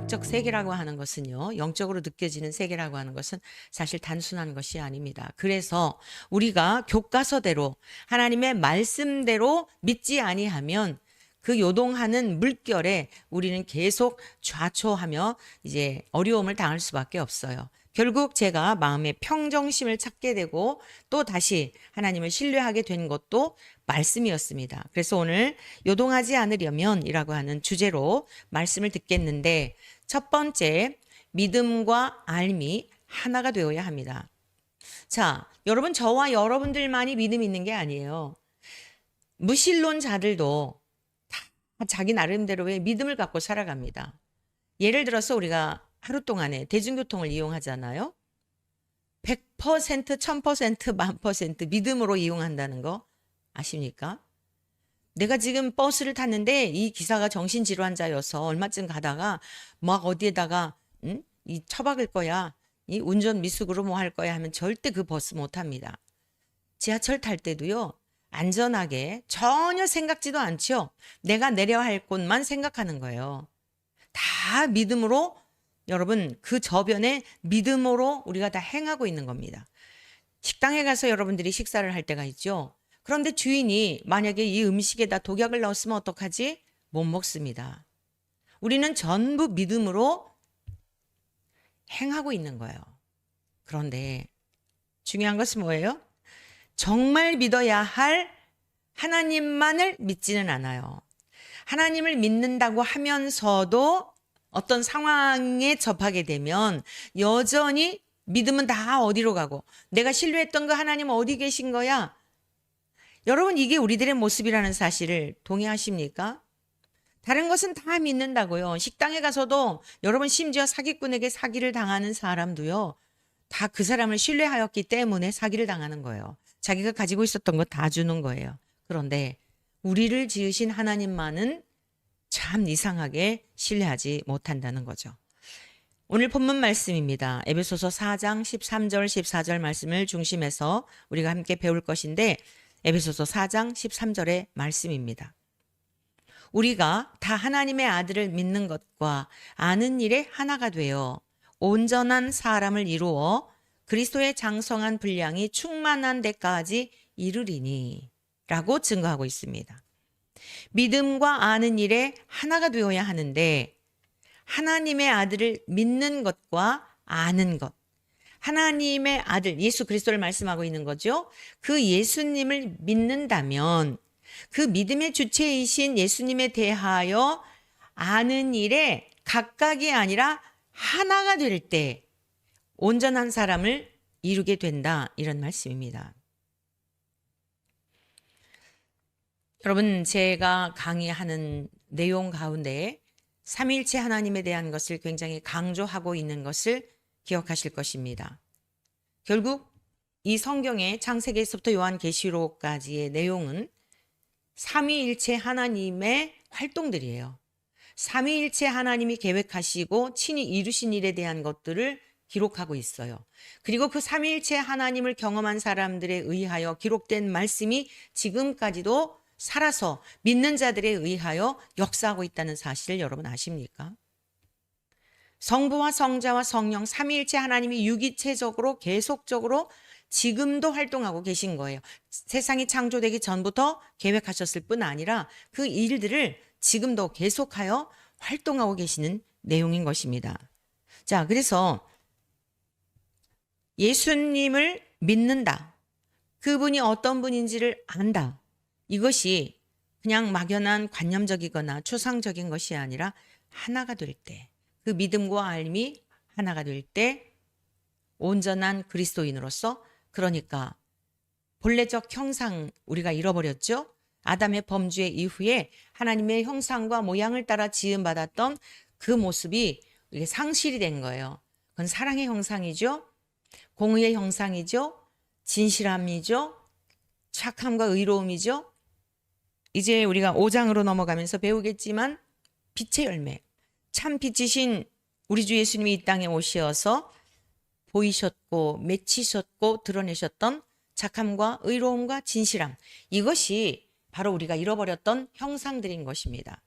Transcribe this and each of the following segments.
영적 세계라고 하는 것은요, 영적으로 느껴지는 세계라고 하는 것은 사실 단순한 것이 아닙니다. 그래서 우리가 교과서대로 하나님의 말씀대로 믿지 아니하면 그 요동하는 물결에 우리는 계속 좌초하며 이제 어려움을 당할 수밖에 없어요. 결국 제가 마음의 평정심을 찾게 되고 또 다시 하나님을 신뢰하게 된 것도 말씀이었습니다. 그래서 오늘 요동하지 않으려면이라고 하는 주제로 말씀을 듣겠는데, 첫 번째, 믿음과 알미 하나가 되어야 합니다. 자, 여러분, 저와 여러분들만이 믿음이 있는 게 아니에요. 무신론자들도 다 자기 나름대로의 믿음을 갖고 살아갑니다. 예를 들어서 우리가 하루 동안에 대중교통을 이용하잖아요. 100%, 1000%, 1000% 믿음으로 이용한다는 거 아십니까? 내가 지금 버스를 탔는데 이 기사가 정신질환자여서 얼마쯤 가다가 막 어디에다가 이 처박을 거야. 이 운전 미숙으로 뭐 할 거야 하면 절대 그 버스 못 합니다. 지하철 탈 때도요. 안전하게 전혀 생각지도 않죠. 내가 내려야 할 곳만 생각하는 거예요. 다 믿음으로, 여러분, 그 저변에 믿음으로 우리가 다 행하고 있는 겁니다. 식당에 가서 여러분들이 식사를 할 때가 있죠. 그런데 주인이 만약에 이 음식에다 독약을 넣었으면 어떡하지? 못 먹습니다. 우리는 전부 믿음으로 행하고 있는 거예요. 그런데 중요한 것은 뭐예요? 정말 믿어야 할 하나님만을 믿지는 않아요. 하나님을 믿는다고 하면서도 어떤 상황에 접하게 되면 여전히 믿음은 다 어디로 가고, 내가 신뢰했던 그 하나님 어디 계신 거야? 여러분, 이게 우리들의 모습이라는 사실을 동의하십니까? 다른 것은 다 믿는다고요. 식당에 가서도 여러분, 심지어 사기꾼에게 사기를 당하는 사람도요. 다 그 사람을 신뢰하였기 때문에 사기를 당하는 거예요. 자기가 가지고 있었던 거 다 주는 거예요. 그런데 우리를 지으신 하나님만은 참 이상하게 신뢰하지 못한다는 거죠. 오늘 본문 말씀입니다. 에베소서 4장 13절 14절 말씀을 중심해서 우리가 함께 배울 것인데, 에베소서 4장 13절의 말씀입니다. 우리가 다 하나님의 아들을 믿는 것과 아는 일에 하나가 되어 온전한 사람을 이루어 그리스도의 장성한 분량이 충만한 데까지 이르리니 라고 증거하고 있습니다. 믿음과 아는 일에 하나가 되어야 하는데, 하나님의 아들을 믿는 것과 아는 것, 하나님의 아들 예수 그리스도를 말씀하고 있는 거죠. 그 예수님을 믿는다면 그 믿음의 주체이신 예수님에 대하여 아는 일에 각각이 아니라 하나가 될 때 온전한 사람을 이루게 된다, 이런 말씀입니다. 여러분, 제가 강의하는 내용 가운데 삼위일체 하나님에 대한 것을 굉장히 강조하고 있는 것을 기억하실 것입니다. 결국 이 성경의 창세기에서부터 요한계시록까지의 내용은 삼위일체 하나님의 활동들이에요. 삼위일체 하나님이 계획하시고 친히 이루신 일에 대한 것들을 기록하고 있어요. 그리고 그 삼위일체 하나님을 경험한 사람들에 의하여 기록된 말씀이 지금까지도 살아서 믿는 자들에 의하여 역사하고 있다는 사실을 여러분 아십니까? 성부와 성자와 성령 삼위일체 하나님이 유기체적으로 계속적으로 지금도 활동하고 계신 거예요. 세상이 창조되기 전부터 계획하셨을 뿐 아니라 그 일들을 지금도 계속하여 활동하고 계시는 내용인 것입니다. 자, 그래서 예수님을 믿는다. 그분이 어떤 분인지를 안다. 이것이 그냥 막연한 관념적이거나 추상적인 것이 아니라 하나가 될 때, 그 믿음과 알미 하나가 될 때 온전한 그리스도인으로서, 그러니까 본래적 형상 우리가 잃어버렸죠. 아담의 범죄 이후에 하나님의 형상과 모양을 따라 지음받았던 그 모습이 이게 상실이 된 거예요. 그건 사랑의 형상이죠. 공의의 형상이죠. 진실함이죠. 착함과 의로움이죠. 이제 우리가 5장으로 넘어가면서 배우겠지만 빛의 열매, 참 빛이신 우리 주 예수님이 이 땅에 오셔서 보이셨고 맺히셨고 드러내셨던 착함과 의로움과 진실함, 이것이 바로 우리가 잃어버렸던 형상들인 것입니다.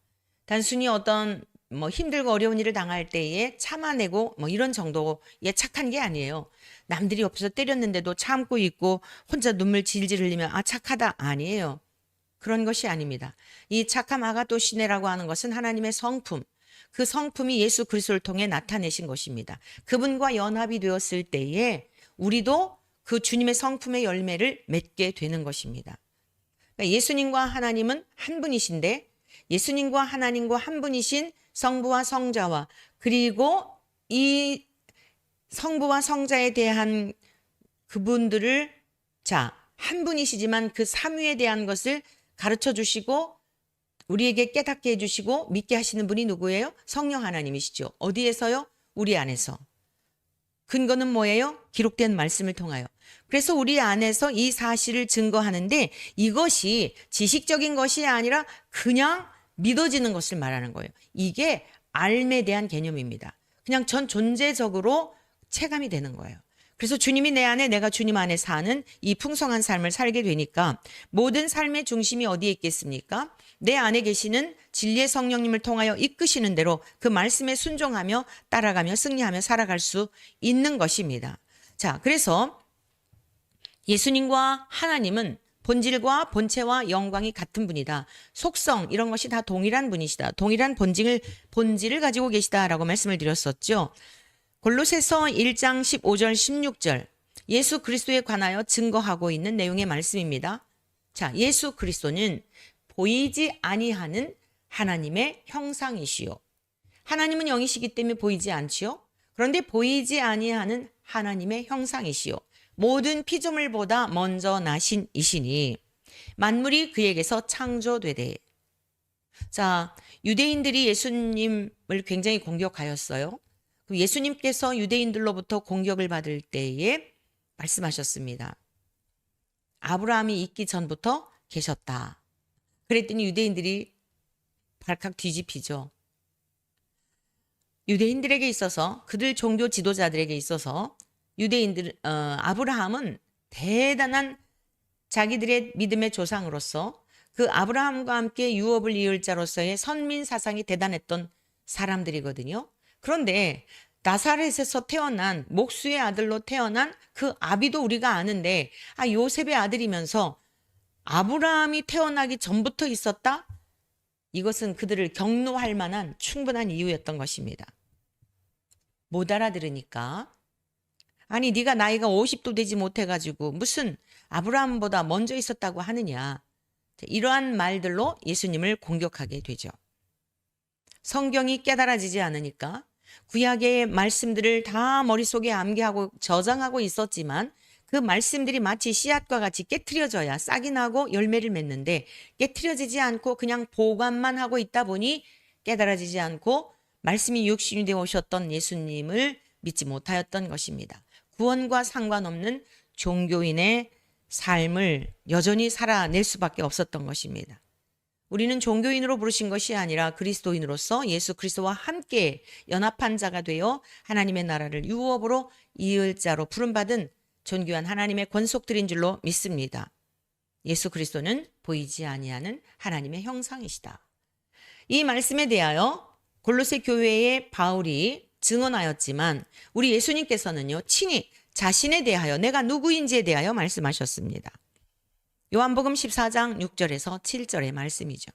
단순히 어떤 뭐 힘들고 어려운 일을 당할 때에 참아내고 뭐 이런 정도의 착한 게 아니에요. 남들이 옆에서 때렸는데도 참고 있고 혼자 눈물 질질 흘리면 아 착하다 아니에요. 그런 것이 아닙니다. 이 착함 아가토시네라고 하는 것은 하나님의 성품, 그 성품이 예수 그리스도를 통해 나타내신 것입니다. 그분과 연합이 되었을 때에 우리도 그 주님의 성품의 열매를 맺게 되는 것입니다. 그러니까 예수님과 하나님은 한 분이신데 예수님과 하나님과 한 분이신 성부와 성자와 그리고 이 성부와 성자에 대한 그분들을 한 분이시지만 그 삼위에 대한 것을 가르쳐 주시고 우리에게 깨닫게 해주시고 믿게 하시는 분이 누구예요? 성령 하나님이시죠. 어디에서요? 우리 안에서. 근거는 뭐예요? 기록된 말씀을 통하여. 그래서 우리 안에서 이 사실을 증거하는데 이것이 지식적인 것이 아니라 그냥 믿어지는 것을 말하는 거예요. 이게 알에 대한 개념입니다. 그냥 전 존재적으로 체감이 되는 거예요. 그래서 주님이 내 안에 내가 주님 안에 사는 이 풍성한 삶을 살게 되니까 모든 삶의 중심이 어디에 있겠습니까? 내 안에 계시는 진리의 성령님을 통하여 이끄시는 대로 그 말씀에 순종하며 따라가며 승리하며 살아갈 수 있는 것입니다. 자, 그래서 예수님과 하나님은 본질과 본체와 영광이 같은 분이다. 속성 이런 것이 다 동일한 분이시다. 동일한 본질을 가지고 계시다라고 말씀을 드렸었죠. 골로새서 1장 15절 16절 예수 그리스도에 관하여 증거하고 있는 내용의 말씀입니다. 자, 예수 그리스도는 보이지 아니하는 하나님의 형상이시요. 하나님은 영이시기 때문에 보이지 않지요. 그런데 보이지 아니하는 하나님의 형상이시요. 모든 피조물보다 먼저 나신 이시니 만물이 그에게서 창조되되. 자, 유대인들이 예수님을 굉장히 공격하였어요. 예수님께서 유대인들로부터 공격을 받을 때에 말씀하셨습니다. 아브라함이 있기 전부터 계셨다. 그랬더니 유대인들이 발칵 뒤집히죠. 유대인들에게 있어서 그들 종교 지도자들에게 있어서 아브라함은 대단한 자기들의 믿음의 조상으로서 그 아브라함과 함께 유업을 이을 자로서의 선민 사상이 대단했던 사람들이거든요. 그런데 나사렛에서 태어난 목수의 아들로 태어난 그 아비도 우리가 아는데 요셉의 아들이면서 아브라함이 태어나기 전부터 있었다? 이것은 그들을 격노할 만한 충분한 이유였던 것입니다. 못 알아들으니까 아니 네가 나이가 50도 되지 못해가지고 무슨 아브라함보다 먼저 있었다고 하느냐. 이러한 말들로 예수님을 공격하게 되죠. 성경이 깨달아지지 않으니까 구약의 말씀들을 다 머릿속에 암기하고 저장하고 있었지만 그 말씀들이 마치 씨앗과 같이 깨트려져야 싹이 나고 열매를 맺는데 깨트려지지 않고 그냥 보관만 하고 있다 보니 깨달아지지 않고 말씀이 육신이 되어 오셨던 예수님을 믿지 못하였던 것입니다. 구원과 상관없는 종교인의 삶을 여전히 살아낼 수밖에 없었던 것입니다. 우리는 종교인으로 부르신 것이 아니라 그리스도인으로서 예수 그리스도와 함께 연합한 자가 되어 하나님의 나라를 유업으로 이을 자로 부름받은 존귀한 하나님의 권속들인 줄로 믿습니다. 예수 그리스도는 보이지 아니하는 하나님의 형상이시다. 이 말씀에 대하여 골로새 교회의 바울이 증언하였지만 우리 예수님께서는요 친히 자신에 대하여 내가 누구인지에 대하여 말씀하셨습니다. 요한복음 14장 6절에서 7절의 말씀이죠.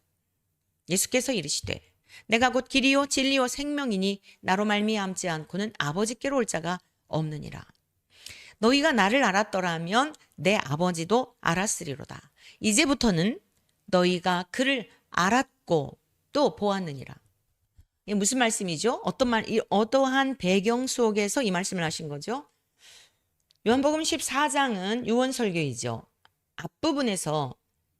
예수께서 이르시되 내가 곧 길이요 진리요 생명이니 나로 말미암지 않고는 아버지께로 올 자가 없느니라. 너희가 나를 알았더라면 내 아버지도 알았으리로다. 이제부터는 너희가 그를 알았고 또 보았느니라. 이게 무슨 말씀이죠? 어떠한 배경 속에서 이 말씀을 하신 거죠? 요한복음 14장은 유언설교이죠. 앞부분에서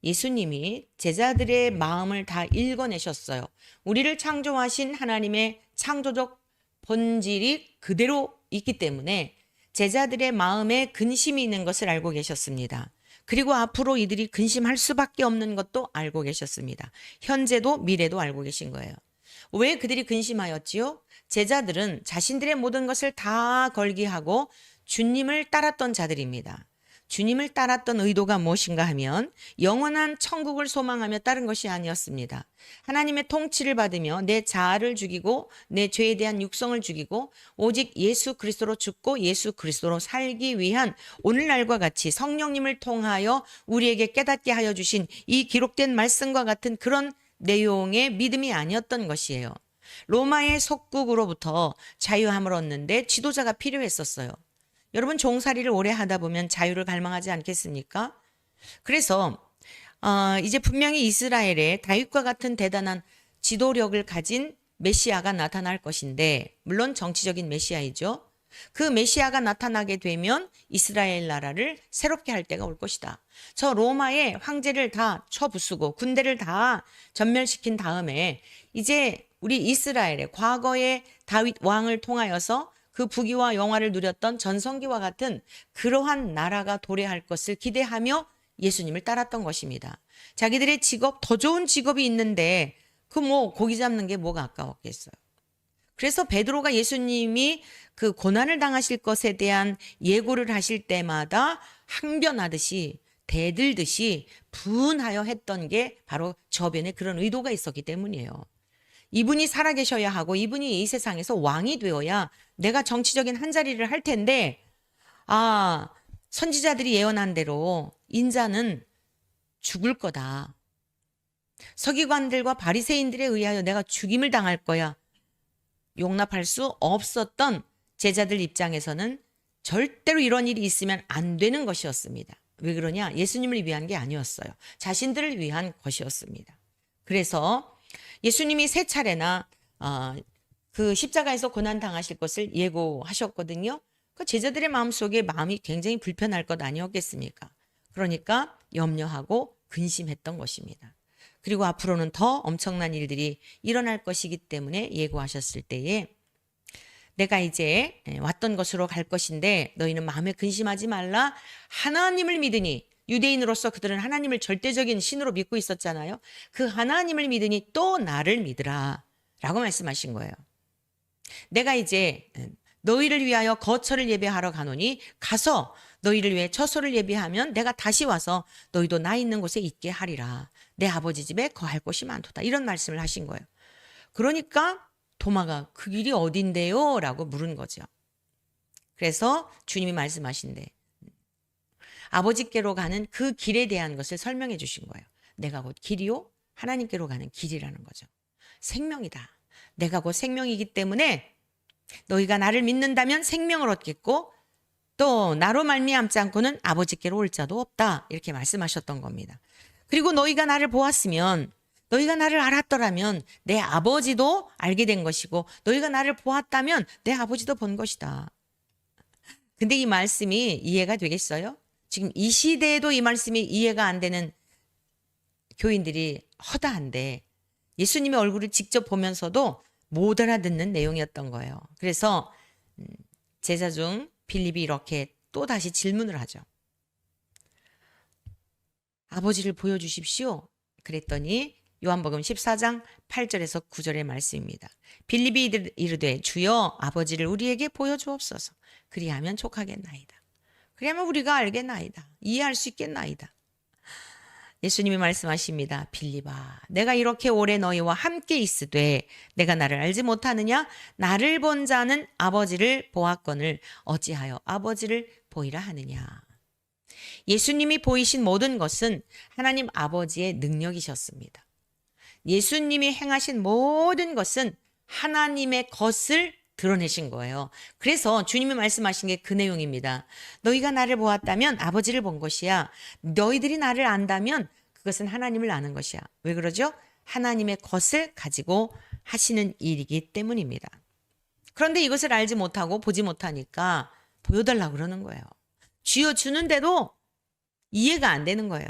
예수님이 제자들의 마음을 다 읽어내셨어요. 우리를 창조하신 하나님의 창조적 본질이 그대로 있기 때문에 제자들의 마음에 근심이 있는 것을 알고 계셨습니다. 그리고 앞으로 이들이 근심할 수밖에 없는 것도 알고 계셨습니다. 현재도 미래도 알고 계신 거예요. 왜 그들이 근심하였지요? 제자들은 자신들의 모든 것을 다 걸기하고 주님을 따랐던 자들입니다. 주님을 따랐던 의도가 무엇인가 하면 영원한 천국을 소망하며 따른 것이 아니었습니다. 하나님의 통치를 받으며 내 자아를 죽이고 내 죄에 대한 육성을 죽이고 오직 예수 그리스도로 죽고 예수 그리스도로 살기 위한 오늘날과 같이 성령님을 통하여 우리에게 깨닫게 하여 주신 이 기록된 말씀과 같은 그런 내용의 믿음이 아니었던 것이에요. 로마의 속국으로부터 자유함을 얻는데 지도자가 필요했었어요. 여러분 종살이를 오래 하다 보면 자유를 갈망하지 않겠습니까? 그래서 이제 분명히 이스라엘에 다윗과 같은 대단한 지도력을 가진 메시아가 나타날 것인데, 물론 정치적인 메시아이죠. 그 메시아가 나타나게 되면 이스라엘 나라를 새롭게 할 때가 올 것이다. 저 로마의 황제를 다 쳐부수고 군대를 다 전멸시킨 다음에 이제 우리 이스라엘의 과거의 다윗 왕을 통하여서 그 부귀와 영화를 누렸던 전성기와 같은 그러한 나라가 도래할 것을 기대하며 예수님을 따랐던 것입니다. 자기들의 직업, 더 좋은 직업이 있는데 그 뭐 고기 잡는 게 뭐가 아까웠겠어요. 그래서 베드로가 예수님이 그 고난을 당하실 것에 대한 예고를 하실 때마다 항변하듯이 대들듯이 분하여 했던 게 바로 저변에 그런 의도가 있었기 때문이에요. 이분이 살아계셔야 하고 이분이 이 세상에서 왕이 되어야 내가 정치적인 한자리를 할 텐데, 선지자들이 예언한 대로 인자는 죽을 거다. 서기관들과 바리새인들에 의하여 내가 죽임을 당할 거야. 용납할 수 없었던 제자들 입장에서는 절대로 이런 일이 있으면 안 되는 것이었습니다. 왜 그러냐? 예수님을 위한 게 아니었어요. 자신들을 위한 것이었습니다. 그래서 예수님이 세 차례나 그 십자가에서 고난 당하실 것을 예고하셨거든요. 그 제자들의 마음속에 마음이 굉장히 불편할 것 아니었겠습니까? 그러니까 염려하고 근심했던 것입니다. 그리고 앞으로는 더 엄청난 일들이 일어날 것이기 때문에 예고하셨을 때에 내가 이제 왔던 것으로 갈 것인데 너희는 마음에 근심하지 말라. 하나님을 믿으니, 유대인으로서 그들은 하나님을 절대적인 신으로 믿고 있었잖아요. 그 하나님을 믿으니 또 나를 믿으라 라고 말씀하신 거예요. 내가 이제 너희를 위하여 거처를 예배하러 가노니 가서 너희를 위해 처소를 예비하면 내가 다시 와서 너희도 나 있는 곳에 있게 하리라. 내 아버지 집에 거할 곳이 많도다. 이런 말씀을 하신 거예요. 그러니까 도마가 그 길이 어딘데요? 라고 물은 거죠. 그래서 주님이 말씀하신대. 아버지께로 가는 그 길에 대한 것을 설명해 주신 거예요. 내가 곧 길이요? 하나님께로 가는 길이라는 거죠. 생명이다. 내가 곧 생명이기 때문에 너희가 나를 믿는다면 생명을 얻겠고 또 나로 말미암지 않고는 아버지께로 올 자도 없다. 이렇게 말씀하셨던 겁니다. 그리고 너희가 나를 보았으면, 너희가 나를 알았더라면 내 아버지도 알게 된 것이고 너희가 나를 보았다면 내 아버지도 본 것이다. 근데 이 말씀이 이해가 되겠어요? 지금 이 시대에도 이 말씀이 이해가 안 되는 교인들이 허다한데 예수님의 얼굴을 직접 보면서도 못 알아듣는 내용이었던 거예요. 그래서 제자 중 빌립이 이렇게 또 다시 질문을 하죠. 아버지를 보여주십시오. 그랬더니 요한복음 14장 8절에서 9절의 말씀입니다. 빌립이 이르되 주여 아버지를 우리에게 보여주옵소서. 그리하면 족하겠나이다. 그리하면 우리가 알겠나이다. 이해할 수 있겠나이다. 예수님이 말씀하십니다. 빌립아, 내가 이렇게 오래 너희와 함께 있으되 내가 나를 알지 못하느냐? 나를 본 자는 아버지를 보았거늘 어찌하여 아버지를 보이라 하느냐? 예수님이 보이신 모든 것은 하나님 아버지의 능력이셨습니다. 예수님이 행하신 모든 것은 하나님의 것을 드러내신 거예요. 그래서 주님이 말씀하신 게 그 내용입니다. 너희가 나를 보았다면 아버지를 본 것이야. 너희들이 나를 안다면 그것은 하나님을 아는 것이야. 왜 그러죠? 하나님의 것을 가지고 하시는 일이기 때문입니다. 그런데 이것을 알지 못하고 보지 못하니까 보여달라고 그러는 거예요. 쥐어주는데도 이해가 안 되는 거예요.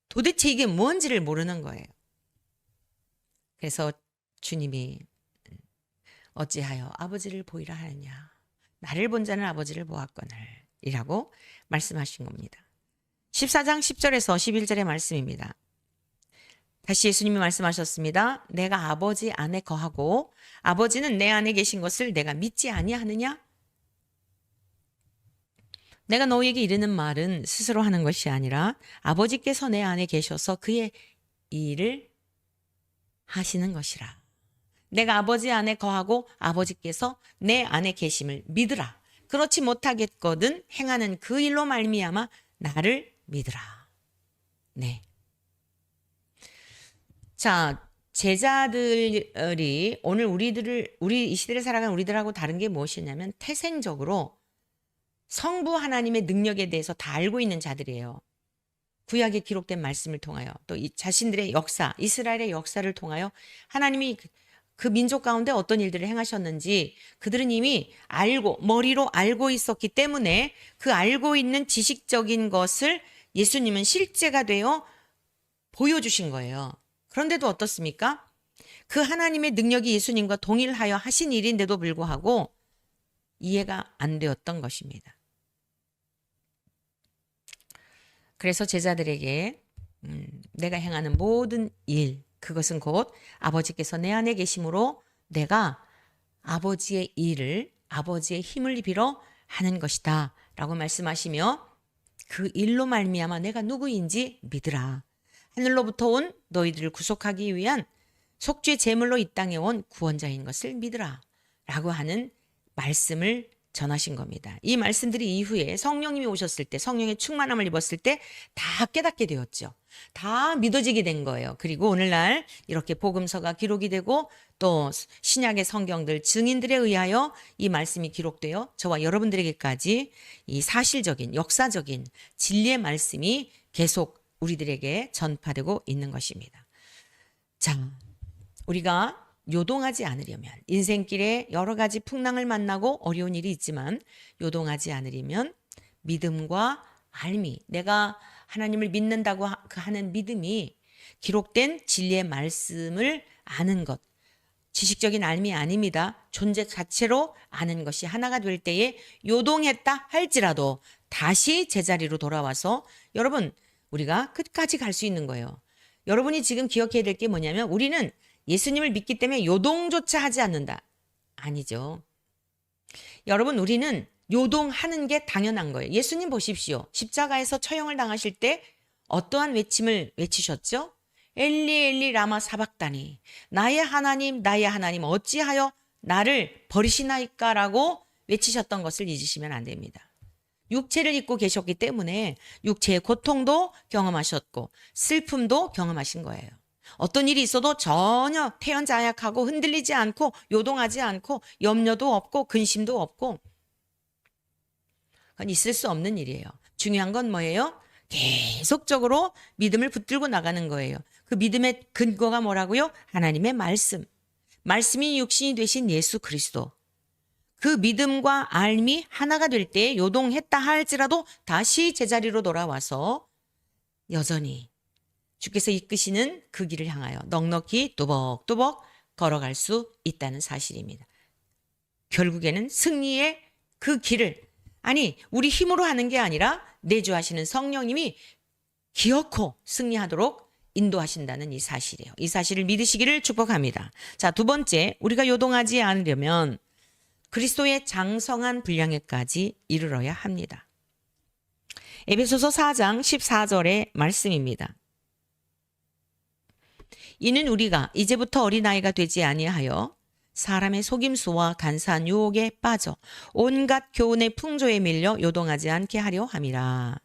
도대체 이게 뭔지를 모르는 거예요. 그래서 주님이 어찌하여 아버지를 보이라 하느냐? 나를 본 자는 아버지를 보았거늘 이라고 말씀하신 겁니다. 14장 10절에서 11절의 말씀입니다. 다시 예수님이 말씀하셨습니다. 내가 아버지 안에 거하고 아버지는 내 안에 계신 것을 내가 믿지 아니하느냐? 내가 너희에게 이르는 말은 스스로 하는 것이 아니라 아버지께서 내 안에 계셔서 그의 일을 하시는 것이라. 내가 아버지 안에 거하고 아버지께서 내 안에 계심을 믿으라. 그렇지 못하겠거든 행하는 그 일로 말미암아 나를 믿으라. 네. 자, 제자들이 오늘 우리 이 시대를 살아가는 우리들하고 다른 게 무엇이냐면 태생적으로 성부 하나님의 능력에 대해서 다 알고 있는 자들이에요. 구약에 기록된 말씀을 통하여 또 이 자신들의 역사, 이스라엘의 역사를 통하여 하나님이 그 민족 가운데 어떤 일들을 행하셨는지 그들은 이미 머리로 알고 있었기 때문에 그 알고 있는 지식적인 것을 예수님은 실제가 되어 보여주신 거예요. 그런데도 어떻습니까? 그 하나님의 능력이 예수님과 동일하여 하신 일인데도 불구하고 이해가 안 되었던 것입니다. 그래서 제자들에게 내가 행하는 모든 일, 그것은 곧 아버지께서 내 안에 계심으로 내가 아버지의 일을, 아버지의 힘을 빌어 하는 것이다 라고 말씀하시며 그 일로 말미암아 내가 누구인지 믿으라. 하늘로부터 온 너희들을 구속하기 위한 속죄 제물로 이 땅에 온 구원자인 것을 믿으라 라고 하는 말씀을 전하신 겁니다. 이 말씀들이 이후에 성령님이 오셨을 때, 성령의 충만함을 입었을 때 다 깨닫게 되었죠. 다 믿어지게 된 거예요. 그리고 오늘날 이렇게 복음서가 기록이 되고 또 신약의 성경들 증인들에 의하여 이 말씀이 기록되어 저와 여러분들에게까지 이 사실적인 역사적인 진리의 말씀이 계속 우리들에게 전파되고 있는 것입니다. 자, 우리가 요동하지 않으려면 인생길에 여러 가지 풍랑을 만나고 어려운 일이 있지만 요동하지 않으려면 믿음과 알미, 내가 하나님을 믿는다고 하는 믿음이 기록된 진리의 말씀을 아는 것, 지식적인 알미 아닙니다. 존재 자체로 아는 것이 하나가 될 때에 요동했다 할지라도 다시 제자리로 돌아와서 여러분 우리가 끝까지 갈 수 있는 거예요. 여러분이 지금 기억해야 될 게 뭐냐면 우리는 예수님을 믿기 때문에 요동조차 하지 않는다. 아니죠. 여러분 우리는 요동하는 게 당연한 거예요. 예수님 보십시오. 십자가에서 처형을 당하실 때 어떠한 외침을 외치셨죠? 엘리 엘리 라마 사박다니 나의 하나님 어찌하여 나를 버리시나이까라고 외치셨던 것을 잊으시면 안 됩니다. 육체를 입고 계셨기 때문에 육체의 고통도 경험하셨고 슬픔도 경험하신 거예요. 어떤 일이 있어도 전혀 태연자약하고 흔들리지 않고 요동하지 않고 염려도 없고 근심도 없고 그건 있을 수 없는 일이에요. 중요한 건 뭐예요? 계속적으로 믿음을 붙들고 나가는 거예요. 그 믿음의 근거가 뭐라고요? 하나님의 말씀. 말씀이 육신이 되신 예수 그리스도. 그 믿음과 알미 하나가 될 때 요동했다 할지라도 다시 제자리로 돌아와서 여전히 주께서 이끄시는 그 길을 향하여 넉넉히 또박또박 걸어갈 수 있다는 사실입니다. 결국에는 승리의 그 길을 우리 힘으로 하는 게 아니라 내주하시는 성령님이 기어코 승리하도록 인도하신다는 이 사실이에요. 이 사실을 믿으시기를 축복합니다. 자, 두 번째, 우리가 요동하지 않으려면 그리스도의 장성한 분량에까지 이르러야 합니다. 에베소서 4장 14절의 말씀입니다. 이는 우리가 이제부터 어린아이가 되지 아니하여 사람의 속임수와 간사한 유혹에 빠져 온갖 교훈의 풍조에 밀려 요동하지 않게 하려 함이라.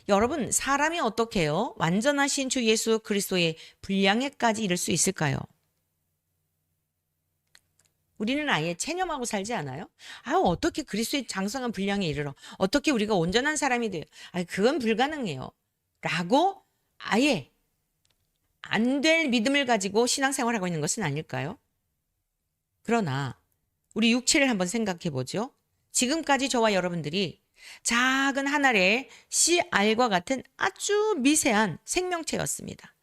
여러분, 사람이 어떻게 해요? 완전하신 주 예수 그리스도의 분량에까지 이를 수 있을까요? 우리는 아예 체념하고 살지 않아요? 어떻게 그리스도의 장성한 분량에 이르러? 어떻게 우리가 온전한 사람이 돼요? 그건 불가능해요. 라고 아예 안 될 믿음을 가지고 신앙생활하고 있는 것은 아닐까요? 그러나 우리 육체를 한번 생각해 보죠. 지금까지 저와 여러분들이 작은 한 알의 씨알과 같은 아주 미세한 생명체였습니다.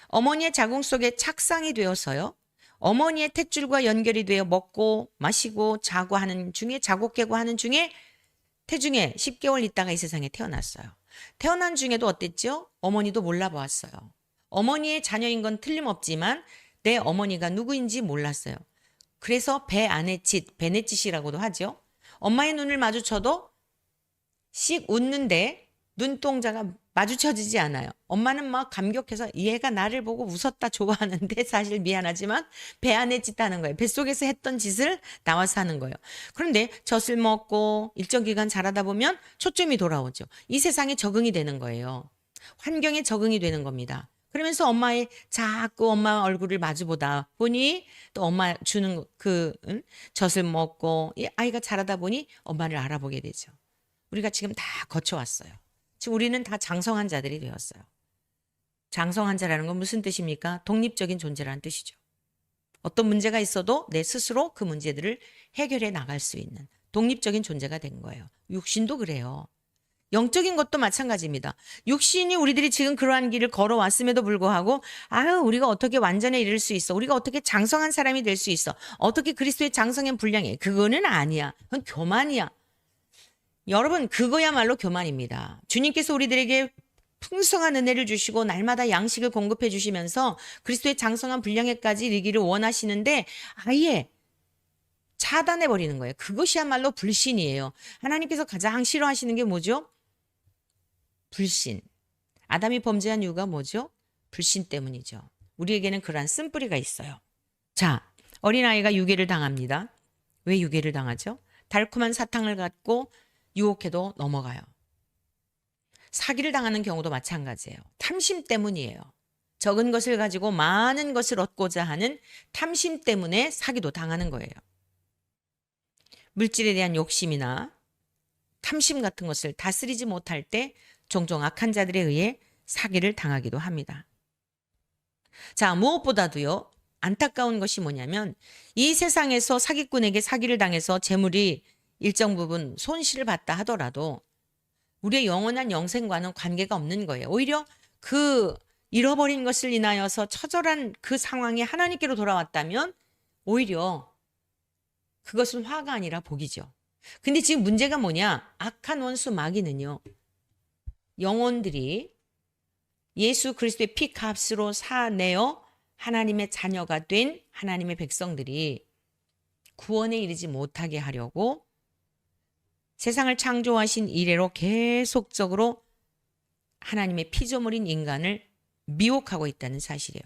어머니의 자궁 속에 착상이 되어서요. 어머니의 탯줄과 연결이 되어 먹고 마시고 자고 하는 중에 자고 깨고 하는 중에 태중에 10개월 있다가 이 세상에 태어났어요. 태어난 중에도 어땠죠? 어머니도 몰라보았어요. 어머니의 자녀인 건 틀림없지만 내 어머니가 누구인지 몰랐어요. 그래서 배 안의 짓, 배냇짓이라고도 하죠. 엄마의 눈을 마주쳐도 씩 웃는데 눈동자가 마주쳐지지 않아요. 엄마는 막 감격해서 얘가 나를 보고 웃었다 좋아하는데 사실 미안하지만 배 안에 짓 하는 거예요. 뱃속에서 했던 짓을 나와서 하는 거예요. 그런데 젖을 먹고 일정 기간 자라다 보면 초점이 돌아오죠. 이 세상에 적응이 되는 거예요. 환경에 적응이 되는 겁니다. 그러면서 엄마의 자꾸 엄마 얼굴을 마주보다 보니 또 엄마 주는 젖을 먹고 이 아이가 자라다 보니 엄마를 알아보게 되죠. 우리가 지금 다 거쳐왔어요. 지금 우리는 다 장성한 자들이 되었어요. 장성한 자라는 건 무슨 뜻입니까? 독립적인 존재라는 뜻이죠. 어떤 문제가 있어도 내 스스로 그 문제들을 해결해 나갈 수 있는 독립적인 존재가 된 거예요. 육신도 그래요. 영적인 것도 마찬가지입니다. 육신이 우리들이 지금 그러한 길을 걸어왔음에도 불구하고 아유 우리가 어떻게 완전에 이를 수 있어. 우리가 어떻게 장성한 사람이 될 수 있어. 어떻게 그리스도의 장성엔 분량해. 그거는 아니야. 그건 교만이야. 여러분 그거야말로 교만입니다. 주님께서 우리들에게 풍성한 은혜를 주시고 날마다 양식을 공급해 주시면서 그리스도의 장성한 분량에까지 이르기를 원하시는데 아예 차단해 버리는 거예요. 그것이야말로 불신이에요. 하나님께서 가장 싫어하시는 게 뭐죠? 불신. 아담이 범죄한 이유가 뭐죠? 불신 때문이죠. 우리에게는 그러한 쓴뿌리가 있어요. 자, 어린아이가 유괴를 당합니다. 왜 유괴를 당하죠? 달콤한 사탕을 갖고 유혹해도 넘어가요. 사기를 당하는 경우도 마찬가지예요. 탐심 때문이에요. 적은 것을 가지고 많은 것을 얻고자 하는 탐심 때문에 사기도 당하는 거예요. 물질에 대한 욕심이나 탐심 같은 것을 다스리지 못할 때 종종 악한 자들에 의해 사기를 당하기도 합니다. 자, 무엇보다도요, 안타까운 것이 뭐냐면 이 세상에서 사기꾼에게 사기를 당해서 재물이 일정 부분 손실을 봤다 하더라도 우리의 영원한 영생과는 관계가 없는 거예요. 오히려 그 잃어버린 것을 인하여서 처절한 그 상황이 하나님께로 돌아왔다면 오히려 그것은 화가 아니라 복이죠. 근데 지금 문제가 뭐냐? 악한 원수 마귀는요. 영혼들이 예수 그리스도의 피 값으로 사내어 하나님의 자녀가 된 하나님의 백성들이 구원에 이르지 못하게 하려고 세상을 창조하신 이래로 계속적으로 하나님의 피조물인 인간을 미혹하고 있다는 사실이에요.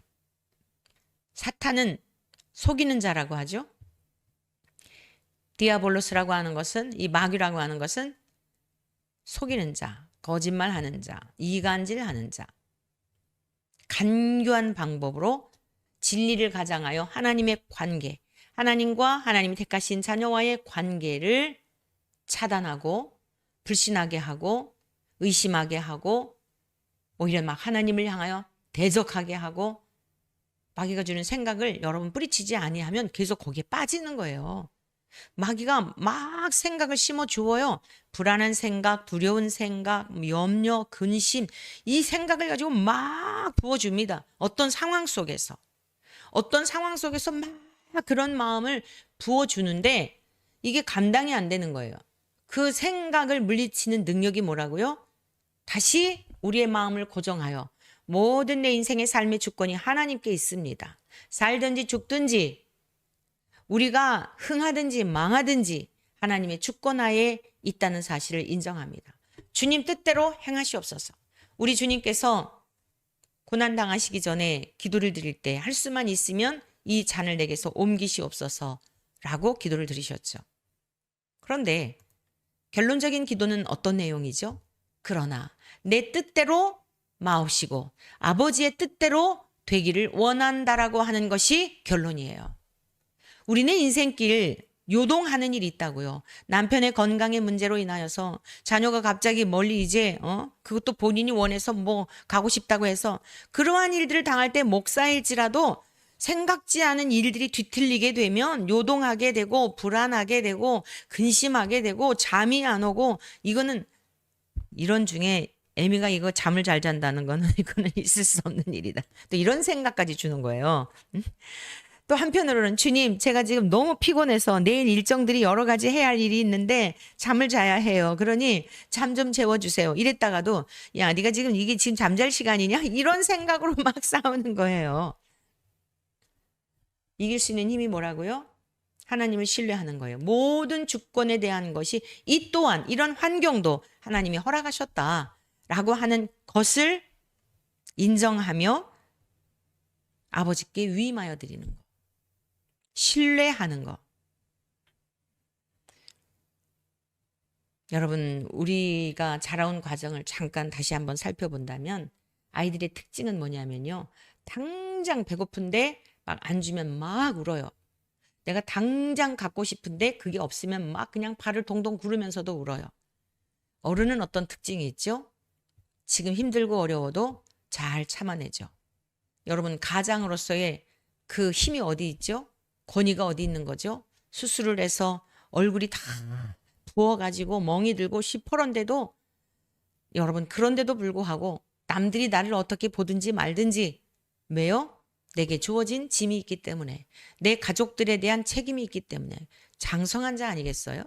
사탄은 속이는 자라고 하죠. 디아볼로스라고 하는 것은, 이 마귀라고 하는 것은 속이는 자, 거짓말하는 자, 이간질하는 자, 간교한 방법으로 진리를 가장하여 하나님의 관계, 하나님과 하나님이 택하신 자녀와의 관계를 차단하고 불신하게 하고 의심하게 하고 오히려 막 하나님을 향하여 대적하게 하고 마귀가 주는 생각을 여러분 뿌리치지 아니하면 계속 거기에 빠지는 거예요. 마귀가 막 생각을 심어 주어요. 불안한 생각, 두려운 생각, 염려, 근심 이 생각을 가지고 막 부어줍니다. 어떤 상황 속에서 막 그런 마음을 부어주는데 이게 감당이 안 되는 거예요. 그 생각을 물리치는 능력이 뭐라고요? 다시 우리의 마음을 고정하여 모든 내 인생의 삶의 주권이 하나님께 있습니다. 살든지 죽든지 우리가 흥하든지 망하든지 하나님의 주권하에 있다는 사실을 인정합니다. 주님 뜻대로 행하시옵소서. 우리 주님께서 고난당하시기 전에 기도를 드릴 때 할 수만 있으면 이 잔을 내게서 옮기시옵소서라고 기도를 드리셨죠. 그런데 결론적인 기도는 어떤 내용이죠? 그러나 내 뜻대로 마옵시고 아버지의 뜻대로 되기를 원한다라고 하는 것이 결론이에요. 우리는 인생길 요동하는 일이 있다고요. 남편의 건강의 문제로 인하여서 자녀가 갑자기 멀리 이제 그것도 본인이 원해서 뭐 가고 싶다고 해서 그러한 일들을 당할 때 목사일지라도 생각지 않은 일들이 뒤틀리게 되면 요동하게 되고 불안하게 되고 근심하게 되고 잠이 안 오고 이거는 이런 중에 애미가 이거 잠을 잘 잔다는 거는 이거는 있을 수 없는 일이다. 또 이런 생각까지 주는 거예요. 또 한편으로는 주님 제가 지금 너무 피곤해서 내일 일정들이 여러 가지 해야 할 일이 있는데 잠을 자야 해요. 그러니 잠 좀 재워주세요. 이랬다가도 야 네가 지금 이게 지금 잠잘 시간이냐? 이런 생각으로 막 싸우는 거예요. 이길 수 있는 힘이 뭐라고요? 하나님을 신뢰하는 거예요. 모든 주권에 대한 것이 이 또한 이런 환경도 하나님이 허락하셨다라고 하는 것을 인정하며 아버지께 위임하여 드리는 거. 신뢰하는 거. 여러분, 우리가 자라온 과정을 잠깐 다시 한번 살펴본다면 아이들의 특징은 뭐냐면요. 당장 배고픈데 막 안 주면 막 울어요. 내가 당장 갖고 싶은데 그게 없으면 막 그냥 발을 동동 구르면서도 울어요. 어른은 어떤 특징이 있죠? 지금 힘들고 어려워도 잘 참아내죠. 여러분, 가장으로서의 그 힘이 어디 있죠? 권위가 어디 있는 거죠? 수술을 해서 얼굴이 다 부어가지고 멍이 들고 시퍼런데도 여러분, 그런데도 불구하고 남들이 나를 어떻게 보든지 말든지 왜요? 내게 주어진 짐이 있기 때문에, 내 가족들에 대한 책임이 있기 때문에 장성한 자 아니겠어요?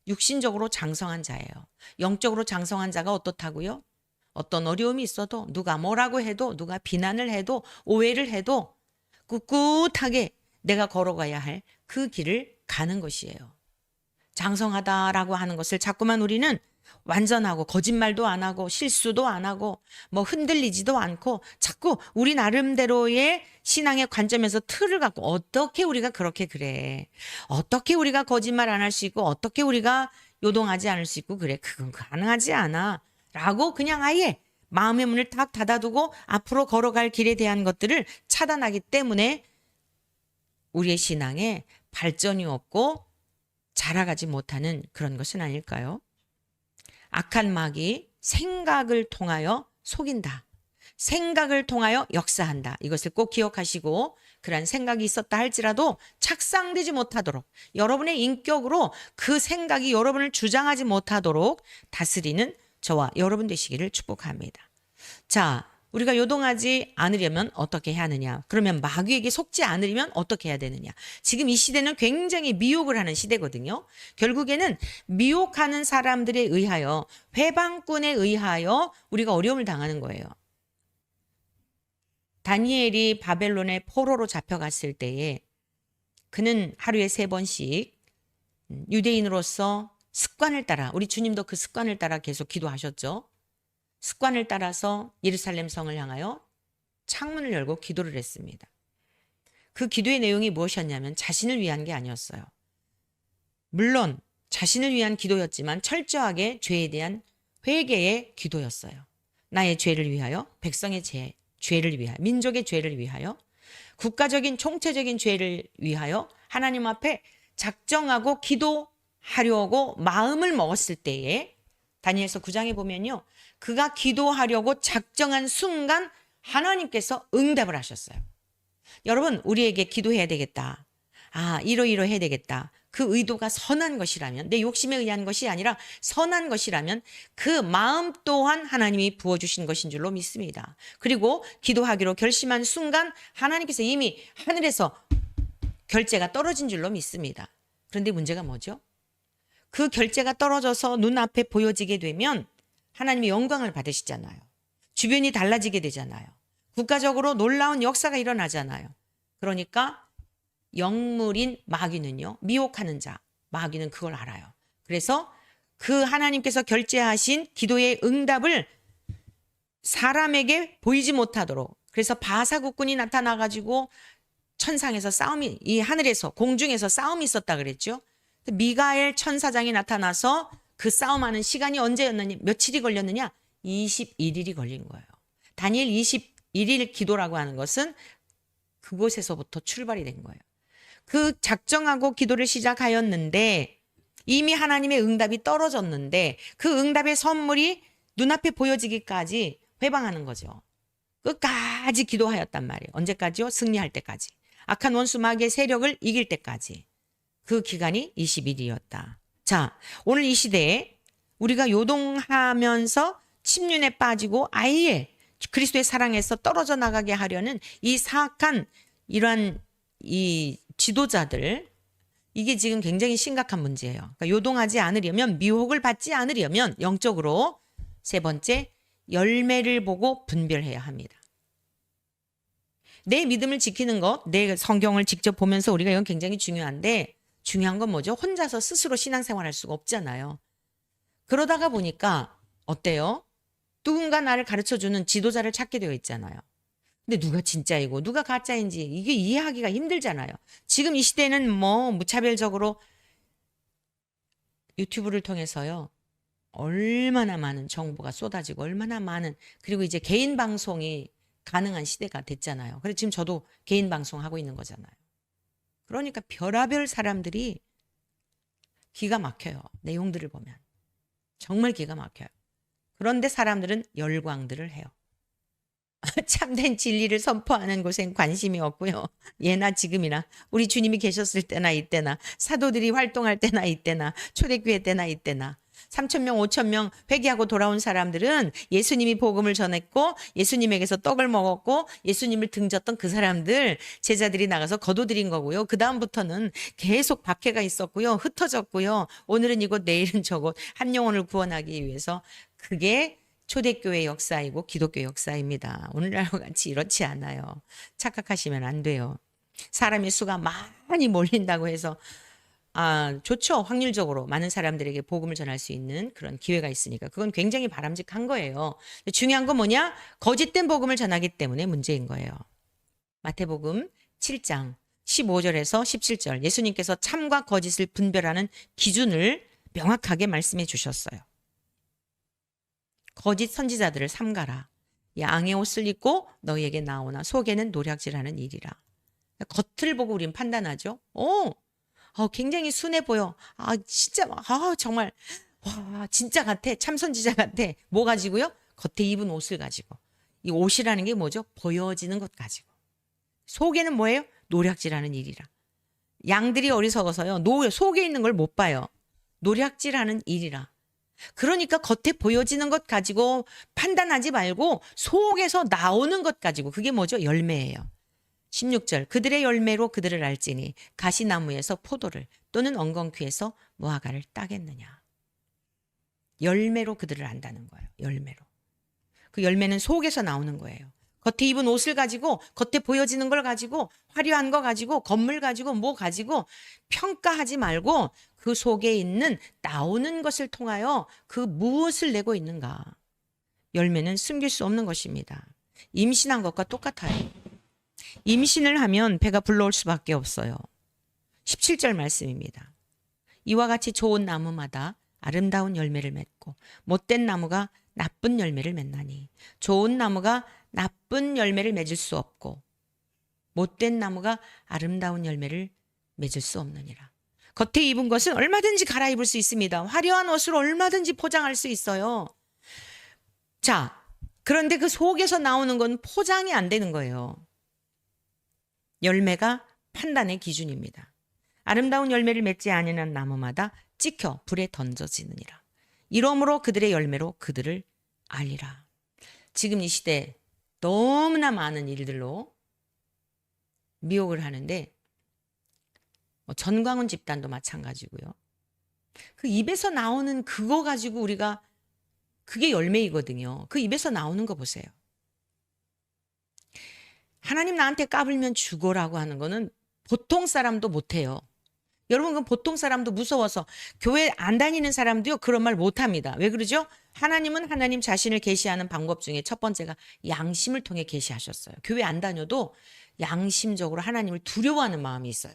육신적으로 장성한 자예요. 영적으로 장성한 자가 어떻다고요? 어떤 어려움이 있어도 누가 뭐라고 해도 누가 비난을 해도 오해를 해도 꿋꿋하게 내가 걸어가야 할 그 길을 가는 것이에요. 장성하다라고 하는 것을 자꾸만 우리는 완전하고 거짓말도 안 하고 실수도 안 하고 뭐 흔들리지도 않고 자꾸 우리 나름대로의 신앙의 관점에서 틀을 갖고 어떻게 우리가 그렇게 그래. 어떻게 우리가 거짓말 안 할 수 있고 어떻게 우리가 요동하지 않을 수 있고 그래. 그건 가능하지 않아. 라고 그냥 아예 마음의 문을 탁 닫아두고 앞으로 걸어갈 길에 대한 것들을 차단하기 때문에 우리의 신앙에 발전이 없고 자라가지 못하는 그런 것은 아닐까요? 악한 마귀 생각을 통하여 속인다. 생각을 통하여 역사한다. 이것을 꼭 기억하시고 그러한 생각이 있었다 할지라도 착상되지 못하도록 여러분의 인격으로 그 생각이 여러분을 주장하지 못하도록 다스리는 저와 여러분 되시기를 축복합니다. 자, 우리가 요동하지 않으려면 어떻게 해야 하느냐? 그러면 마귀에게 속지 않으려면 어떻게 해야 되느냐? 지금 이 시대는 굉장히 미혹을 하는 시대거든요. 결국에는 미혹하는 사람들에 의하여, 회방꾼에 의하여 우리가 어려움을 당하는 거예요. 다니엘이 바벨론의 포로로 잡혀갔을 때에 그는 하루에 3번씩 유대인으로서 습관을 따라, 우리 주님도 그 습관을 따라 계속 기도하셨죠. 습관을 따라서 예루살렘 성을 향하여 창문을 열고 기도를 했습니다. 그 기도의 내용이 무엇이었냐면 자신을 위한 게 아니었어요. 물론 자신을 위한 기도였지만 철저하게 죄에 대한 회개의 기도였어요. 나의 죄를 위하여, 백성의 죄를 위하여, 민족의 죄를 위하여, 국가적인 총체적인 죄를 위하여 하나님 앞에 작정하고 기도하려고 마음을 먹었을 때에 다니엘서 9장에 보면요. 그가 기도하려고 작정한 순간 하나님께서 응답을 하셨어요. 여러분, 우리에게 기도해야 되겠다. 이러이러해야 되겠다. 그 의도가 선한 것이라면, 내 욕심에 의한 것이 아니라 선한 것이라면 그 마음 또한 하나님이 부어주신 것인 줄로 믿습니다. 그리고 기도하기로 결심한 순간 하나님께서 이미 하늘에서 결제가 떨어진 줄로 믿습니다. 그런데 문제가 뭐죠? 그 결제가 떨어져서 눈앞에 보여지게 되면 하나님이 영광을 받으시잖아요. 주변이 달라지게 되잖아요. 국가적으로 놀라운 역사가 일어나잖아요. 그러니까 영물인 마귀는요, 미혹하는 자, 마귀는 그걸 알아요. 그래서 그 하나님께서 결제하신 기도의 응답을 사람에게 보이지 못하도록, 그래서 바사국군이 나타나가지고 천상에서 싸움이, 이 하늘에서 공중에서 싸움이 있었다 그랬죠. 미가엘 천사장이 나타나서 그 싸움하는 시간이 언제였느냐, 며칠이 걸렸느냐? 21일이 걸린 거예요. 다니엘 21일 기도라고 하는 것은 그곳에서부터 출발이 된 거예요. 그 작정하고 기도를 시작하였는데 이미 하나님의 응답이 떨어졌는데 그 응답의 선물이 눈앞에 보여지기까지 회방하는 거죠. 끝까지 기도하였단 말이에요. 언제까지요? 승리할 때까지. 악한 원수 마귀의 세력을 이길 때까지. 그 기간이 20일이었다. 자, 오늘 이 시대에 우리가 요동하면서 침륜에 빠지고 아예 그리스도의 사랑에서 떨어져 나가게 하려는 이 사악한 이러한 이 지도자들, 이게 지금 굉장히 심각한 문제예요. 그러니까 요동하지 않으려면, 미혹을 받지 않으려면 영적으로 3번째, 열매를 보고 분별해야 합니다. 내 믿음을 지키는 것, 내 성경을 직접 보면서 우리가 이건 굉장히 중요한데 중요한 건 뭐죠? 혼자서 스스로 신앙생활할 수가 없잖아요. 그러다가 보니까 어때요? 누군가 나를 가르쳐주는 지도자를 찾게 되어 있잖아요. 근데 누가 진짜이고 누가 가짜인지 이게 이해하기가 힘들잖아요. 지금 이 시대는 뭐 무차별적으로 유튜브를 통해서요. 얼마나 많은 정보가 쏟아지고 얼마나 많은 그리고 이제 개인 방송이 가능한 시대가 됐잖아요. 그래서 지금 저도 개인 방송 하고 있는 거잖아요. 그러니까 별의별 사람들이 기가 막혀요. 내용들을 보면. 정말 기가 막혀요. 그런데 사람들은 열광들을 해요. 참된 진리를 선포하는 곳엔 관심이 없고요. 예나 지금이나 우리 주님이 계셨을 때나 이때나 사도들이 활동할 때나 이때나 초대교회 때나 이때나 3천 명, 5천 명 회개하고 돌아온 사람들은 예수님이 복음을 전했고 예수님에게서 떡을 먹었고 예수님을 등졌던 그 사람들 제자들이 나가서 거둬들인 거고요. 그 다음부터는 계속 박해가 있었고요. 흩어졌고요. 오늘은 이곳 내일은 저곳 한 영혼을 구원하기 위해서 그게 초대교회 역사이고 기독교 역사입니다. 오늘날과 같이 이렇지 않아요. 착각하시면 안 돼요. 사람의 수가 많이 몰린다고 해서 좋죠. 확률적으로 많은 사람들에게 복음을 전할 수 있는 그런 기회가 있으니까 그건 굉장히 바람직한 거예요. 중요한 건 뭐냐? 거짓된 복음을 전하기 때문에 문제인 거예요. 마태복음 7장 15절에서 17절 예수님께서 참과 거짓을 분별하는 기준을 명확하게 말씀해 주셨어요. 거짓 선지자들을 삼가라. 양의 옷을 입고 너희에게 나오나 속에는 노략질하는 일이라. 겉을 보고 우린 판단하죠. 굉장히 순해 보여. 진짜 정말 와 진짜 같아. 참 선지자 같아. 뭐 가지고요? 겉에 입은 옷을 가지고. 이 옷이라는 게 뭐죠? 보여지는 것 가지고. 속에는 뭐예요? 노략질하는 일이라. 양들이 어리석어서요. 속에 있는 걸 못 봐요. 노략질하는 일이라. 그러니까 겉에 보여지는 것 가지고 판단하지 말고 속에서 나오는 것 가지고 그게 뭐죠? 열매예요. 16절 그들의 열매로 그들을 알지니 가시나무에서 포도를 또는 엉겅퀴에서 무화과를 따겠느냐. 열매로 그들을 안다는 거예요. 열매로. 그 열매는 속에서 나오는 거예요. 겉에 입은 옷을 가지고 겉에 보여지는 걸 가지고 화려한 거 가지고 건물 가지고 뭐 가지고 평가하지 말고 그 속에 있는 나오는 것을 통하여 그 무엇을 내고 있는가. 열매는 숨길 수 없는 것입니다. 임신한 것과 똑같아요. 임신을 하면 배가 불러올 수밖에 없어요. 17절 말씀입니다. 이와 같이 좋은 나무마다 아름다운 열매를 맺고 못된 나무가 나쁜 열매를 맺나니 좋은 나무가 나쁜 열매를 맺을 수 없고 못된 나무가 아름다운 열매를 맺을 수 없느니라. 겉에 입은 것은 얼마든지 갈아입을 수 있습니다. 화려한 옷으로 얼마든지 포장할 수 있어요. 자, 그런데 그 속에서 나오는 건 포장이 안 되는 거예요. 열매가 판단의 기준입니다. 아름다운 열매를 맺지 아니한 나무마다 찍혀 불에 던져지느니라. 이러므로 그들의 열매로 그들을 알리라. 지금 이 시대 너무나 많은 일들로 미혹을 하는데 전광훈 집단도 마찬가지고요. 그 입에서 나오는 그거 가지고 우리가 그게 열매이거든요. 그 입에서 나오는 거 보세요. 하나님 나한테 까불면 죽어라고 하는 거는 보통 사람도 못해요. 여러분 그 보통 사람도 무서워서 교회 안 다니는 사람도요 그런 말 못합니다. 왜 그러죠? 하나님은 하나님 자신을 계시하는 방법 중에 첫 번째가 양심을 통해 계시하셨어요. 교회 안 다녀도 양심적으로 하나님을 두려워하는 마음이 있어요.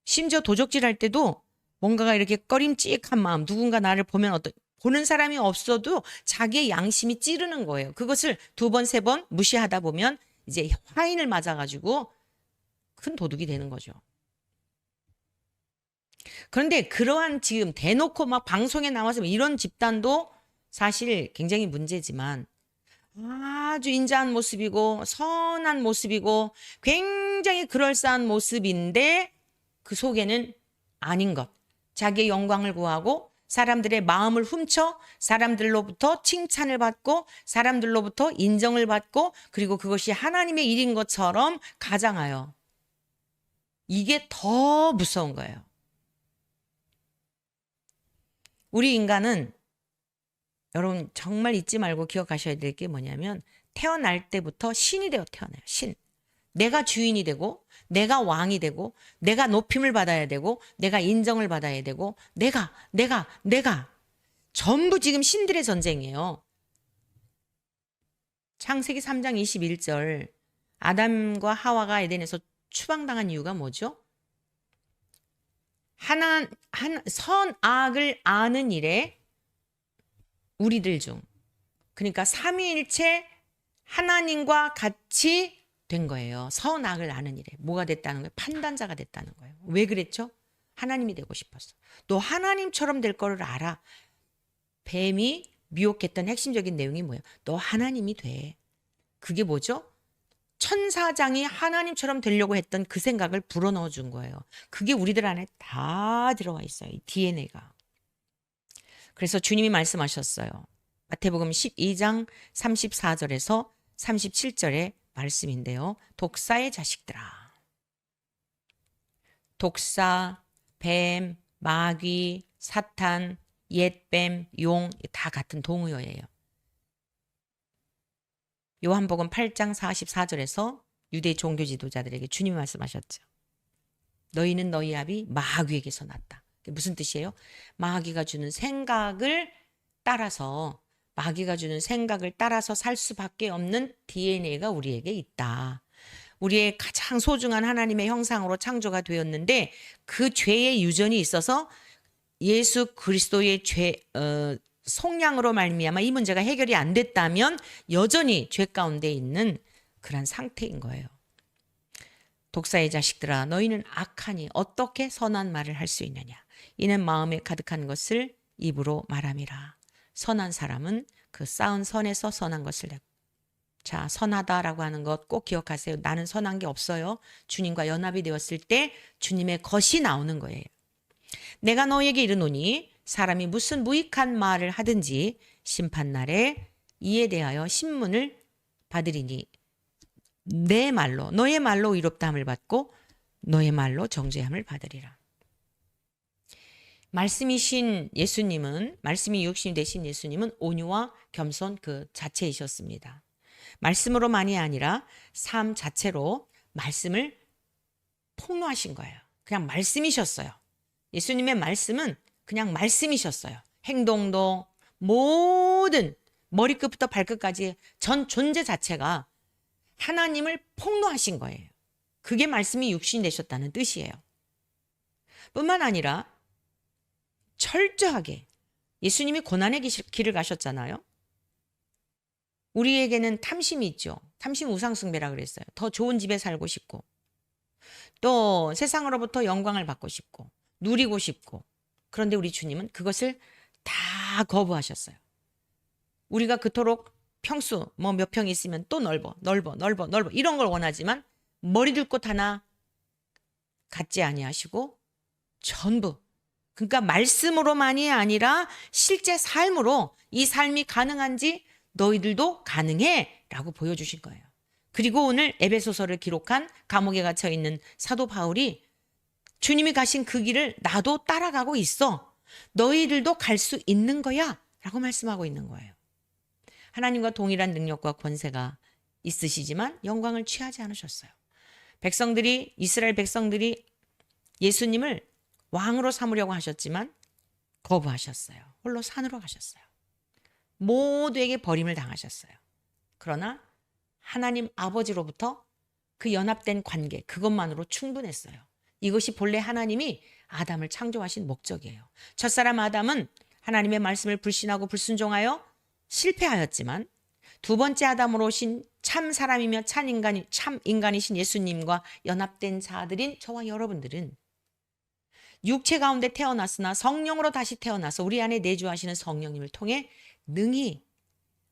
심지어 도적질할 때도 뭔가가 이렇게 꺼림칙한 마음, 누군가 나를 보면 보는 사람이 없어도 자기의 양심이 찌르는 거예요. 그것을 두 번, 세 번 무시하다 보면 이제 화인을 맞아가지고 큰 도둑이 되는 거죠. 그런데 그러한 지금 대놓고 막 방송에 나와서 이런 집단도 사실 굉장히 문제지만 아주 인자한 모습이고 선한 모습이고 굉장히 그럴싸한 모습인데 그 속에는 아닌 것. 자기의 영광을 구하고 사람들의 마음을 훔쳐 사람들로부터 칭찬을 받고 사람들로부터 인정을 받고 그리고 그것이 하나님의 일인 것처럼 가장하여. 이게 더 무서운 거예요. 우리 인간은 여러분 정말 잊지 말고 기억하셔야 될 게 뭐냐면 태어날 때부터 신이 되어 태어나요. 신. 내가 주인이 되고 내가 왕이 되고 내가 높임을 받아야 되고 내가 인정을 받아야 되고 내가 전부 지금 신들의 전쟁이에요. 창세기 3장 21절 아담과 하와가 에덴에서 추방당한 이유가 뭐죠? 선악을 아는 일에 우리들 중 그러니까 삼위일체 하나님과 같이 된 거예요. 선악을 아는 일에 뭐가 됐다는 거예요? 판단자가 됐다는 거예요. 왜 그랬죠? 하나님이 되고 싶었어. 너 하나님처럼 될 거를 알아. 뱀이 미혹했던 핵심적인 내용이 뭐예요? 너 하나님이 돼. 그게 뭐죠? 천사장이 하나님처럼 되려고 했던 그 생각을 불어넣어 준 거예요. 그게 우리들 안에 다 들어와 있어요. 이 DNA가. 그래서 주님이 말씀하셨어요. 마태복음 12장 34절에서 37절의 말씀인데요. 독사의 자식들아. 독사, 뱀, 마귀, 사탄, 옛뱀, 용 다 같은 동의어예요. 요한복음 8장 44절에서 유대 종교 지도자들에게 주님이 말씀하셨죠. 너희는 너희 아비 마귀에게서 났다. 그게 무슨 뜻이에요? 마귀가 주는 생각을 따라서 살 수밖에 없는 DNA가 우리에게 있다. 우리의 가장 소중한 하나님의 형상으로 창조가 되었는데 그 죄의 유전이 있어서 예수 그리스도의 속량으로 말미암아 이 문제가 해결이 안 됐다면 여전히 죄 가운데 있는 그런 상태인 거예요. 독사의 자식들아 너희는 악하니 어떻게 선한 말을 할 수 있느냐. 이는 마음에 가득한 것을 입으로 말함이라. 선한 사람은 그 쌓은 선에서 선한 것을 내고. 자, 선하다라고 하는 것 꼭 기억하세요. 나는 선한 게 없어요. 주님과 연합이 되었을 때 주님의 것이 나오는 거예요. 내가 너에게 이르노니 사람이 무슨 무익한 말을 하든지 심판날에 이에 대하여 신문을 받으리니 내 말로 너의 말로 의롭다함을 받고 너의 말로 정죄함을 받으리라. 말씀이 육신이 되신 예수님은 온유와 겸손 그 자체이셨습니다. 말씀으로만이 아니라 삶 자체로 말씀을 폭로하신 거예요. 그냥 말씀이셨어요. 예수님의 말씀은 그냥 말씀이셨어요. 행동도 모든 머리끝부터 발끝까지 전 존재 자체가 하나님을 폭로하신 거예요. 그게 말씀이 육신이 되셨다는 뜻이에요. 뿐만 아니라 철저하게 예수님이 고난의 길을 가셨잖아요. 우리에게는 탐심이 있죠. 탐심 우상숭배라 그랬어요. 더 좋은 집에 살고 싶고 또 세상으로부터 영광을 받고 싶고 누리고 싶고 그런데 우리 주님은 그것을 다 거부하셨어요. 우리가 그토록 평수 몇 평 있으면 또 넓어 이런 걸 원하지만 머리 둘 곳 하나 갖지 아니하시고 전부 그러니까 말씀으로만이 아니라 실제 삶으로 이 삶이 가능한지 너희들도 가능해 라고 보여주신 거예요. 그리고 오늘 에베소서를 기록한 감옥에 갇혀 있는 사도 바울이 주님이 가신 그 길을 나도 따라가고 있어. 너희들도 갈 수 있는 거야 라고 말씀하고 있는 거예요. 하나님과 동일한 능력과 권세가 있으시지만 영광을 취하지 않으셨어요. 이스라엘 백성들이 예수님을 왕으로 삼으려고 하셨지만 거부하셨어요. 홀로 산으로 가셨어요. 모두에게 버림을 당하셨어요. 그러나 하나님 아버지로부터 그 연합된 관계 그것만으로 충분했어요. 이것이 본래 하나님이 아담을 창조하신 목적이에요. 첫사람 아담은 하나님의 말씀을 불신하고 불순종하여 실패하였지만 두 번째 아담으로 오신 참 사람이며 참 인간이신 예수님과 연합된 자들인 저와 여러분들은 육체 가운데 태어났으나 성령으로 다시 태어나서 우리 안에 내주하시는 성령님을 통해 능히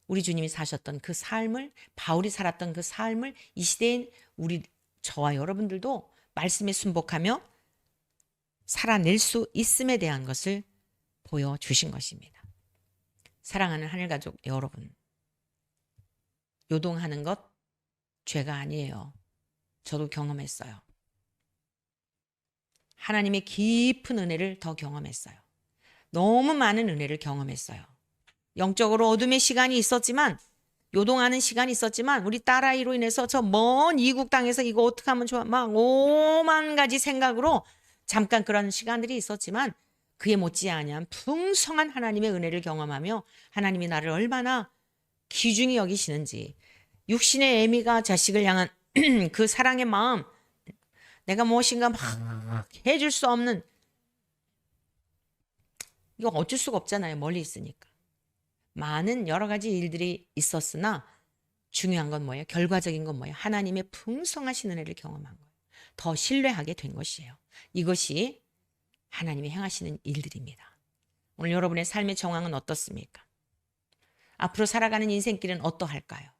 우리 주님이 사셨던 그 삶을 바울이 살았던 그 삶을 이 시대인 저와 여러분들도 말씀에 순복하며 살아낼 수 있음에 대한 것을 보여주신 것입니다. 사랑하는 하늘가족 여러분, 요동하는 것 죄가 아니에요. 저도 경험했어요. 하나님의 깊은 은혜를 더 경험했어요. 너무 많은 은혜를 경험했어요. 영적으로 어둠의 시간이 있었지만 요동하는 시간이 있었지만 우리 딸아이로 인해서 저 먼 이국 땅에서 이거 어떻게 하면 좋아? 막 오만 가지 생각으로 잠깐 그런 시간들이 있었지만 그에 못지않은 풍성한 하나님의 은혜를 경험하며 하나님이 나를 얼마나 귀중히 여기시는지 육신의 애미가 자식을 향한 그 사랑의 마음 내가 무엇인가 막 해줄 수 없는 이거 어쩔 수가 없잖아요. 멀리 있으니까. 많은 여러 가지 일들이 있었으나 중요한 건 뭐예요? 결과적인 건 뭐예요? 하나님의 풍성하신 은혜를 경험한 거예요. 더 신뢰하게 된 것이에요. 이것이 하나님이 행하시는 일들입니다. 오늘 여러분의 삶의 정황은 어떻습니까? 앞으로 살아가는 인생길은 어떠할까요?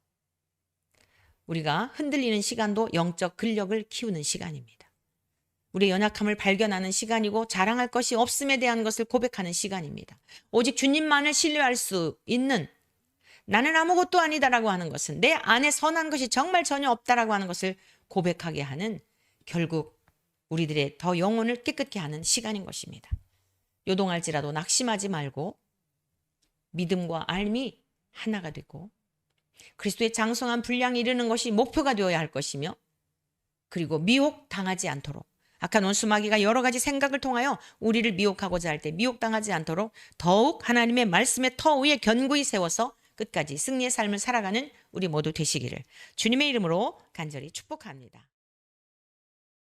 우리가 흔들리는 시간도 영적 근력을 키우는 시간입니다. 우리의 연약함을 발견하는 시간이고 자랑할 것이 없음에 대한 것을 고백하는 시간입니다. 오직 주님만을 신뢰할 수 있는 나는 아무것도 아니다라고 하는 것은 내 안에 선한 것이 정말 전혀 없다라고 하는 것을 고백하게 하는 결국 우리들의 더 영혼을 깨끗게 하는 시간인 것입니다. 요동할지라도 낙심하지 말고 믿음과 알미 하나가 되고 그리스도의 장성한 분량에 이르는 것이 목표가 되어야 할 것이며 그리고 미혹 당하지 않도록 악한 원수마귀가 여러 가지 생각을 통하여 우리를 미혹하고자 할 때 미혹당하지 않도록 더욱 하나님의 말씀의 터 위에 견고히 세워서 끝까지 승리의 삶을 살아가는 우리 모두 되시기를 주님의 이름으로 간절히 축복합니다.